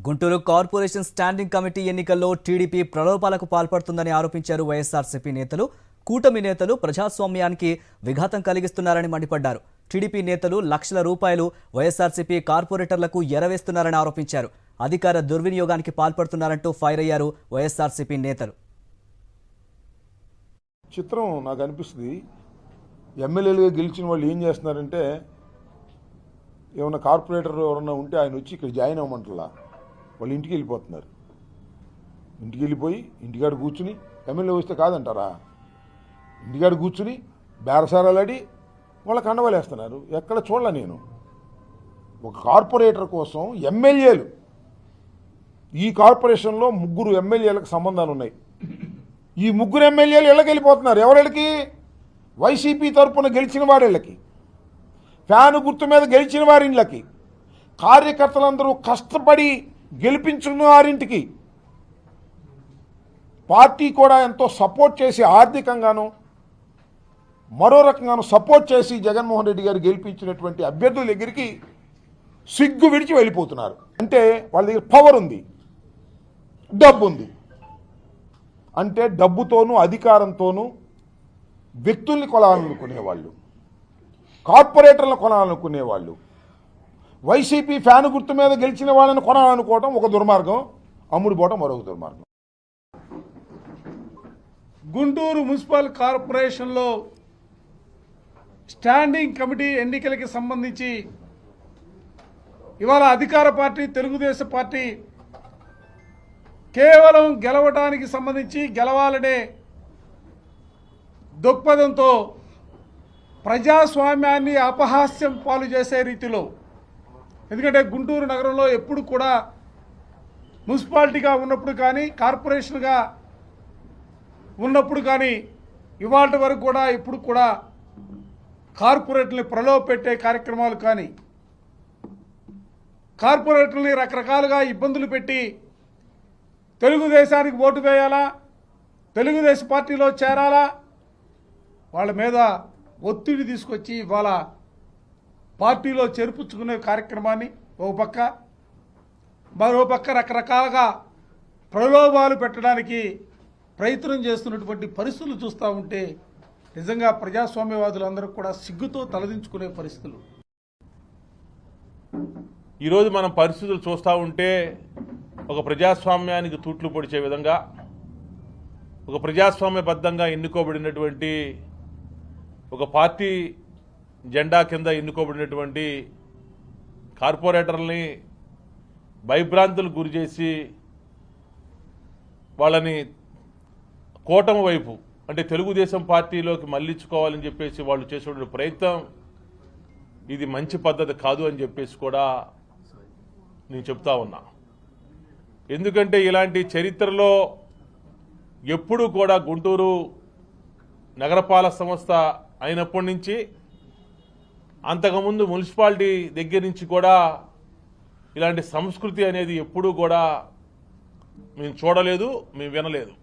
Guntur corporation standing committee ఎన్నికల్లో TDP ప్రలోభాలకు పాల్పడుతుందని ఆరోపించారు వైఎస్ఆర్సీపీ నేతలు. కూటమి నేతలు ప్రజాస్వామ్యానికి విఘాతం కలిగిస్తున్నారని మండిపడ్డారు. టీడీపీ నేతలు లక్షల రూపాయలు వైఎస్ఆర్సీపీ కార్పొరేటర్లకు ఎరవేస్తున్నారని ఆరోపించారు. అధికార దుర్వినియోగానికి పాల్పడుతున్నారంటూ ఫైర్ అయ్యారు వైఎస్ఆర్సీపీ నేతలు. చిత్రం నాకు అనిపిస్తుంది, ఎమ్మెల్యేలుగా గెలిచిన వాళ్ళు ఏం చేస్తున్నారంటే, ఏమన్నా కార్పొరేటర్ ఎవరన్నా ఉంటే ఆయన వచ్చి ఇక్కడ జాయిన్ అవ్వమంటలా వాళ్ళు ఇంటికి వెళ్ళిపోతున్నారు. ఇంటికి వెళ్ళిపోయి ఇంటికాడ కూర్చుని ఎమ్మెల్యే వస్తే కాదంటారా, ఇంటికాడ కూర్చుని బేరసారాలాడి వాళ్ళకి అండవలేస్తున్నారు. ఎక్కడ చూడలే నేను. ఒక కార్పొరేటర్ కోసం ఎమ్మెల్యేలు, ఈ కార్పొరేషన్లో 3 ఎమ్మెల్యేలకు సంబంధాలు ఉన్నాయి. ఈ 3 ఎమ్మెల్యేలు ఇళ్ళకి వెళ్ళిపోతున్నారు. ఎవరిళ్ళకి? వైసీపీ తరఫున గెలిచిన వారిళ్ళకి, ఫ్యాను గుర్తు మీద గెలిచిన వారింళ్ళకి, కార్యకర్తలందరూ కష్టపడి గెలిపించున్న వారింటికి, పార్టీ కూడా ఎంతో సపోర్ట్ చేసి ఆర్థికంగాను మరో రకంగాను సపోర్ట్ చేసి జగన్మోహన్ రెడ్డి గారు గెలిపించినటువంటి అభ్యర్థుల దగ్గరికి సిగ్గు విడిచి వెళ్ళిపోతున్నారు. అంటే వాళ్ళ దగ్గర పవర్ ఉంది, డబ్బు ఉంది. అంటే డబ్బుతోనూ అధికారంతోనూ వ్యక్తుల్ని కొనాలనుకునేవాళ్ళు, కార్పొరేటర్లను కొనాలనుకునేవాళ్ళు, వైసీపీ ఫ్యాను గుర్తు మీద గెలిచిన వాళ్ళని కొనాలనుకోవడం ఒక దుర్మార్గం, అమ్ముడుపోవడం మరొక దుర్మార్గం. గుంటూరు మున్సిపల్ కార్పొరేషన్లో స్టాండింగ్ కమిటీ ఎన్నికలకి సంబంధించి ఇవాళ అధికార పార్టీ తెలుగుదేశం పార్టీ కేవలం గెలవడానికి సంబంధించి గెలవాలనే దృక్పథంతో ప్రజాస్వామ్యాన్ని అపహాస్యం పాలు చేసే రీతిలో, ఎందుకంటే గుంటూరు నగరంలో ఎప్పుడు కూడా మున్సిపాలిటీగా ఉన్నప్పుడు కానీ కార్పొరేషన్గా ఉన్నప్పుడు కానీ ఇవాళ వరకు కూడా ఇప్పుడు కూడా కార్పొరేట్లని ప్రలోభ పెట్టే కార్యక్రమాలు కానీ, కార్పొరేట్లని రకరకాలుగా ఇబ్బందులు పెట్టి తెలుగుదేశానికి ఓటు వేయాలా, తెలుగుదేశం పార్టీలో చేరాలా, వాళ్ళ మీద ఒత్తిడి తీసుకొచ్చి ఇవాళ పార్టీలో చేర్పుచ్చుకునే కార్యక్రమాన్ని ఒక పక్క, మరో పక్క రకరకాలుగా ప్రలోభాలు పెట్టడానికి ప్రయత్నం చేస్తున్నటువంటి పరిస్థితులు చూస్తూ ఉంటే నిజంగా ప్రజాస్వామ్యవాదులందరూ కూడా సిగ్గుతో తలదించుకునే పరిస్థితులు. ఈరోజు మనం పరిస్థితులు చూస్తూ ఉంటే ఒక ప్రజాస్వామ్యానికి తూట్లు పొడిచే విధంగా, ఒక ప్రజాస్వామ్యబద్ధంగా ఎన్నుకోబడినటువంటి ఒక పార్టీ జెండా కింద ఎన్నుకోబడినటువంటి కార్పొరేటర్లని భయభ్రాంతులకు గురి చేసి వాళ్ళని కూటమి వైపు అంటే తెలుగుదేశం పార్టీలోకి మళ్లించుకోవాలని చెప్పేసి వాళ్ళు చేసే ప్రయత్నం ఇది మంచి పద్ధతి కాదు అని చెప్పేసి కూడా నేను చెప్తా ఉన్నా. ఎందుకంటే ఇలాంటి చరిత్రలో ఎప్పుడూ కూడా గుంటూరు నగరపాలక సంస్థ అయినప్పటి నుంచి, అంతకుముందు మున్సిపాలిటీ దగ్గర నుంచి కూడా ఇలాంటి సంస్కృతి అనేది ఎప్పుడూ కూడా మేము చూడలేదు, మేము వినలేదు.